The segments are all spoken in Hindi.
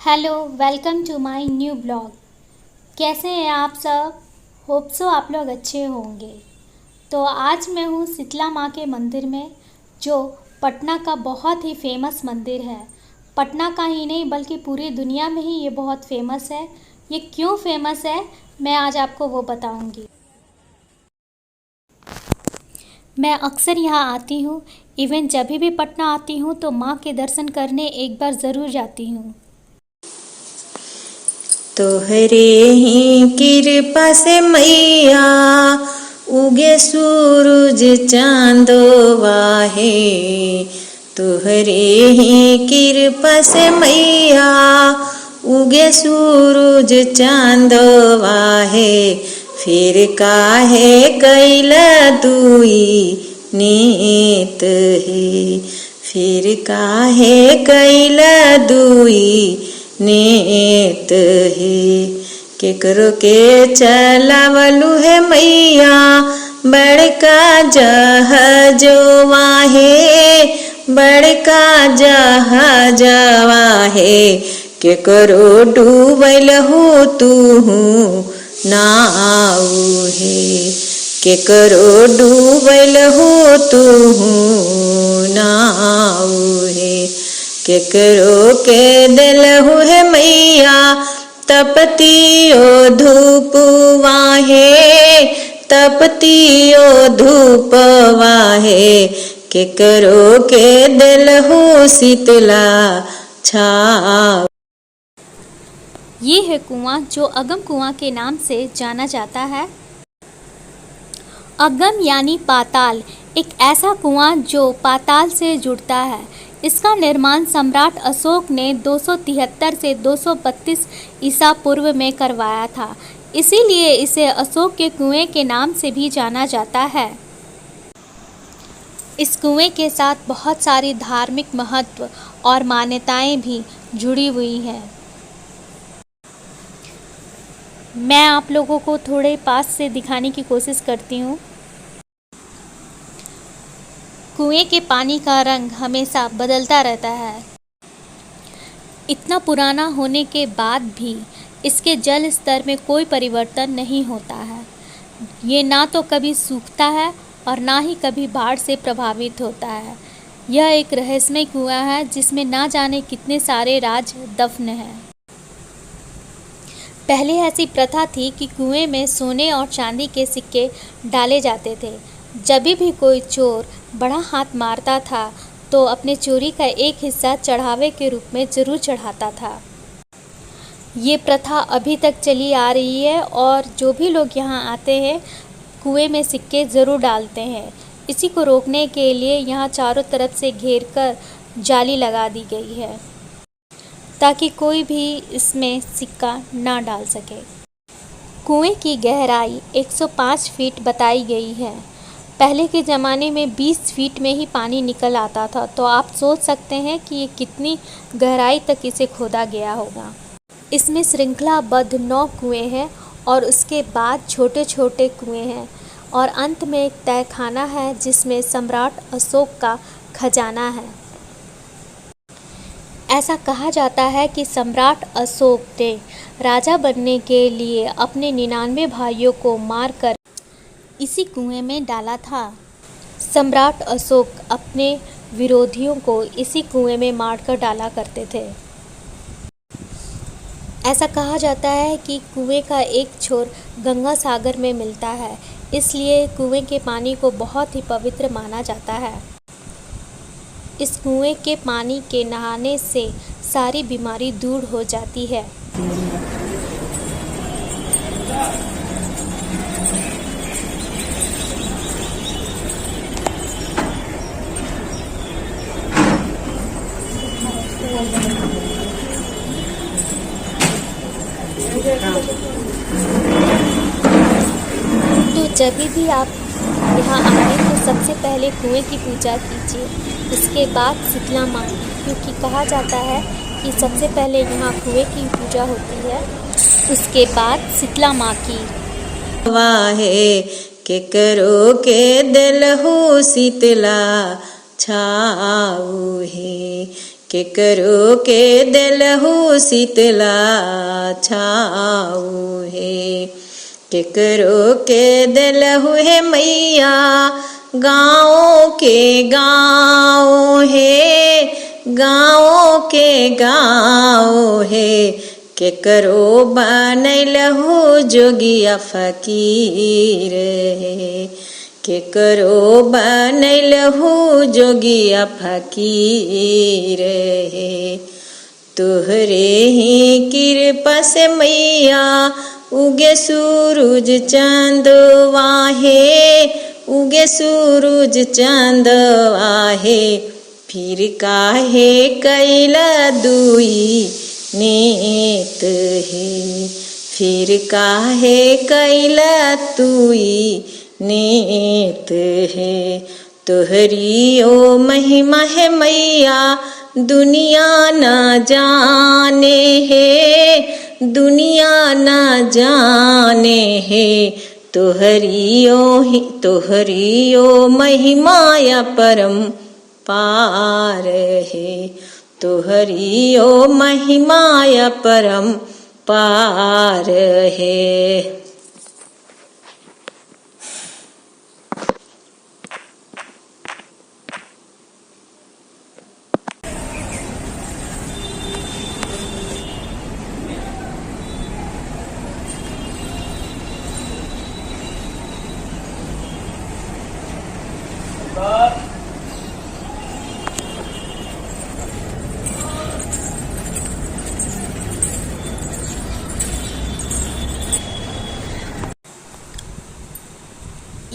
Hello, welcome to my new blog. कैसे हैं आप सब? होप सो आप लोग अच्छे होंगे। तो आज मैं हूँ शीतला माँ के मंदिर में, जो पटना का बहुत ही फेमस मंदिर है। पटना का ही नहीं बल्कि पूरी दुनिया में ही ये बहुत फेमस है। ये क्यों फेमस है मैं आज आपको वो बताऊंगी। मैं अक्सर यहाँ आती हूँ। इवन जब भी पटना आती हूँ तो माँ के दर्शन करने एक बार ज़रूर जाती हूँ। तोहरे ही कृपा से मैया उगे सूरज चांदो वाहे। तोहरे ही कृपा से मैया उगे सूरज चांदो वाहे। फिर काहे कैला दुई नीत है। फिर काहे कैला दुई नेत है। केकरो के चलावलू है मैया बड़का जहाजवा है। बड़का जहाजवा है। केकरो डूबल हो तू नाव है। केकरो डूबल हो तू नाव है। केकरो के दिलहु है मैया तपतियो धूप वाहे। तपतियो धूप वाहे। केकरो के दिलहु शीतला छाव। ये है कुआं जो अगम कुआं के नाम से जाना जाता है। अगम यानी पाताल, एक ऐसा कुआं जो पाताल से जुड़ता है। इसका निर्माण सम्राट अशोक ने 273 से 232 ईसा पूर्व में करवाया था। इसीलिए इसे अशोक के कुएं के नाम से भी जाना जाता है। इस कुएं के साथ बहुत सारी धार्मिक महत्व और मान्यताएं भी जुड़ी हुई हैं। मैं आप लोगों को थोड़े पास से दिखाने की कोशिश करती हूँ। कुएं के पानी का रंग हमेशा बदलता रहता है। इतना पुराना होने के बाद भी इसके जल स्तर में कोई परिवर्तन नहीं होता है। ये ना तो कभी सूखता है और ना ही कभी बाढ़ से प्रभावित होता है। यह एक रहस्यमय कुआं है जिसमें ना जाने कितने सारे राज दफन हैं। पहले ऐसी प्रथा थी कि कुएं में सोने और चांदी के सिक्के डाले जाते थे। जब भी कोई चोर बड़ा हाथ मारता था तो अपने चोरी का एक हिस्सा चढ़ावे के रूप में जरूर चढ़ाता था। ये प्रथा अभी तक चली आ रही है और जो भी लोग यहाँ आते हैं कुएं में सिक्के ज़रूर डालते हैं। इसी को रोकने के लिए यहाँ चारों तरफ से घेर कर जाली लगा दी गई है ताकि कोई भी इसमें सिक्का ना डाल सके। कुएं की गहराई 105 फीट बताई गई है। पहले के ज़माने में 20 फीट में ही पानी निकल आता था, तो आप सोच सकते हैं कि ये कितनी गहराई तक इसे खोदा गया होगा। इसमें श्रृंखलाबद्ध 9 कुएं हैं और उसके बाद छोटे छोटे कुएं हैं और अंत में एक तहखाना है जिसमें सम्राट अशोक का खजाना है। ऐसा कहा जाता है कि सम्राट अशोक ने राजा बनने के लिए अपने 99 भाइयों को मारकर इसी कुएं में डाला था। सम्राट अशोक अपने विरोधियों को इसी कुएं में मारकर डाला करते थे। ऐसा कहा जाता है कि कुएं का एक छोर गंगा सागर में मिलता है, इसलिए कुएं के पानी को बहुत ही पवित्र माना जाता है। इस कुएं के पानी के नहाने से सारी बीमारी दूर हो जाती है। तो जब भी आप यहाँ आए तो सबसे पहले कुएं की पूजा कीजिए, उसके बाद शीतला माँ, क्योंकि कहा जाता है कि सबसे पहले यहाँ कुएं की पूजा होती है, उसके बाद शीतला माँ की। वाहे केकरो के दिलहु शीतला छाऊ है। केकरो के दिलहु शीतला छाऊ है। केकरो के दिलहु है मैया गाँव के गाँव है, गाँव के गाँव है। केकरो बनैलहु जोगिया फकीर है। केकरो बनैलहु जोगिया फकीर है। तोहरे ही कृपा से मैया उगे सूरज चांदवा है, उगे सूरज चांदवा है। फिर काहे कैला दुई नेत है, फिर काहे कैला तुई नेत है। तोहरी ओ महिमा है मैया दुनिया न जाने है, दुनिया न जाने है। तोहरी ओ महिमाया परम पार है। तोहरी ओ महिमाया परम पार है।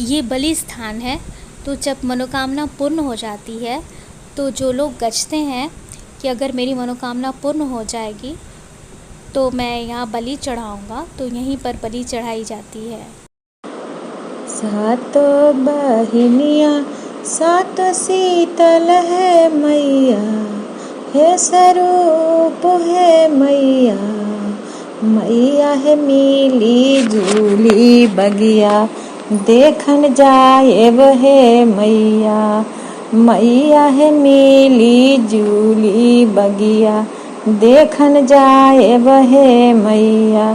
ये बलि स्थान है। तो जब मनोकामना पूर्ण हो जाती है तो जो लोग गजते हैं कि अगर मेरी मनोकामना पूर्ण हो जाएगी तो मैं यहाँ बलि चढ़ाऊँगा, तो यहीं पर बलि चढ़ाई जाती है। सात बहिनिया सात शीतल है मैया, हे स्वरूप है मैया। मैया है मिली जुली बगिया देखन जाए है मैया। मैया है मिली जुली बगिया देखन जाए है मैया।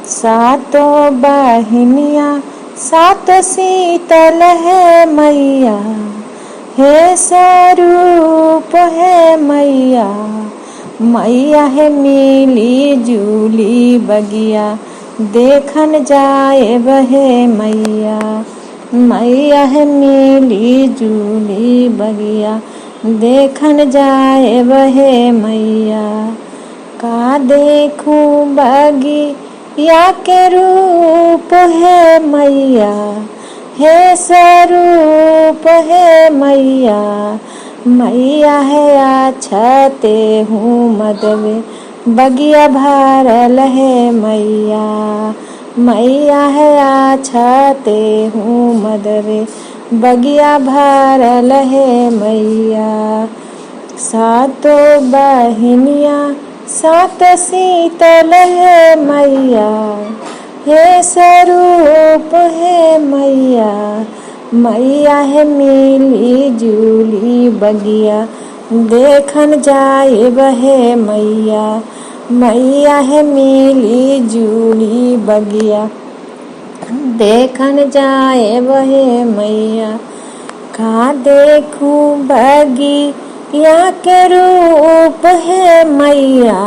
सातों बहिनिया सात शीतल है मैया, हे स्वरूप है मैया। मैया है मिली जुली बगिया देखन जाए है मैया। मैया है मिली जुली बगिया देखन जाए है मैया। का देखूं बगिया के रूप है मैया, हे स्वरूप है मैया। मैया है आछते हूँ मदवे बगिया भरल है मैया। मैया है आछते हूँ मदवे बगिया भरल है मैया। सातों बहिनिया सात शीतल है मैया, हे स्वरूप है मैया। मैया है मिली जुली बगिया देखन जाए है मैया। मैया है मिली जुली बगिया देखन जाए है मैया। का देखूं बगिया के रूप है मैया,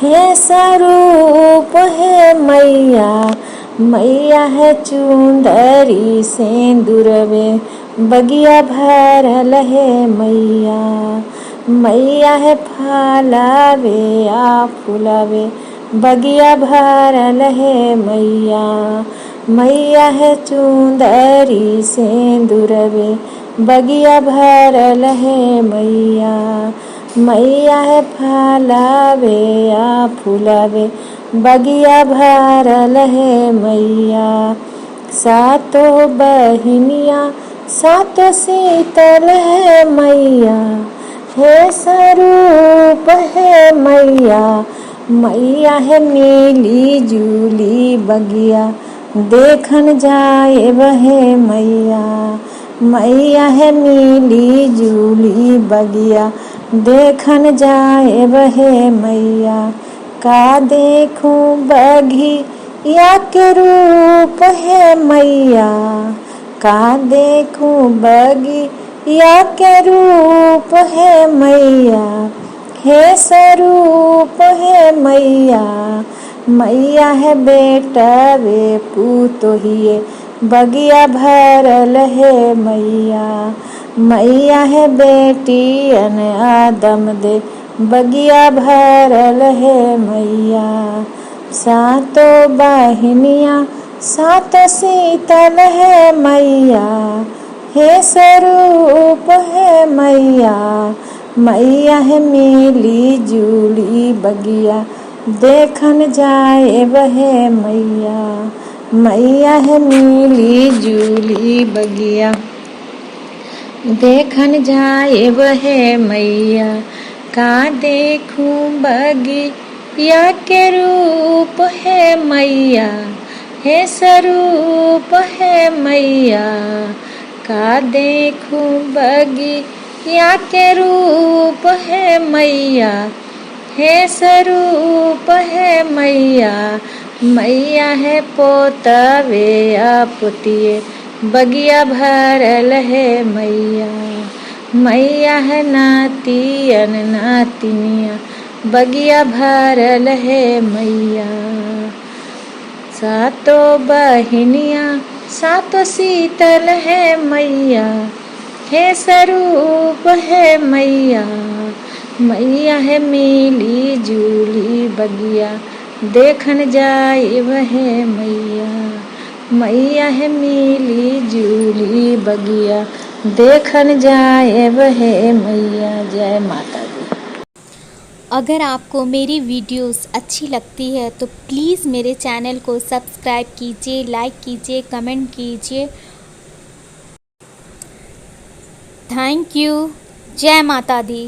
हे स्वरूप है मैया। मैया है चुंदरी सिंदूरवे बगिया भरल है मैया। मैया है फलावे आ फुलावे बगिया भरल है मैया। मैया है चुंदरी सिंदूरवे बगिया भरल है मैया। मैया है फलावे आ फुलावे बगिया भरल है मैया। सातों बहिनिया सात शीतल है मैया, हे स्वरूप है मैया। मैया है मिली जुली बगिया देखन जाए है मैया। मैया है मिली जुली बगिया देखन जाए बहे मैया। का देखूं बगिया के रूप है मैया, का देखूं बगिया के रूप है मैया। हे स्वरूप है मैया, मैया है बेटा वे पूतोहिए बगिया भरल है मैया। मैया है बेटी अन आदम दे बगिया भरल है मैया। सातो बहिनिया सात शीतल है मैया, हे स्वरूप है मैया। मैया है मिली जुली बगिया देखन जाए बहे मैया। मैया है मिली जुली बगिया देखन जाए बहे मैया। का देखूं बगिया के रूप है मैया, हे स्वरूप है मैया। का देखूं बगिया के रूप है मैया, हे स्वरूप है मैया। मैया है पोतवे पुतिए बगिया भरल है मैया। मैया है नातियन नातिनिया बगिया भरल है मैया। सातो बहिनिया सातो शीतल है मैया, हे स्वरूप है मैया। मैया है मिली जुली बगिया देखन जाए बहे मैया। मैया है मिली जुली बगिया देखन जाए बहे मैया। जय माता दी। अगर आपको मेरी वीडियोस अच्छी लगती है तो प्लीज़ मेरे चैनल को सब्सक्राइब कीजिए, लाइक कीजिए, कमेंट कीजिए। Thank you. जय माता दी।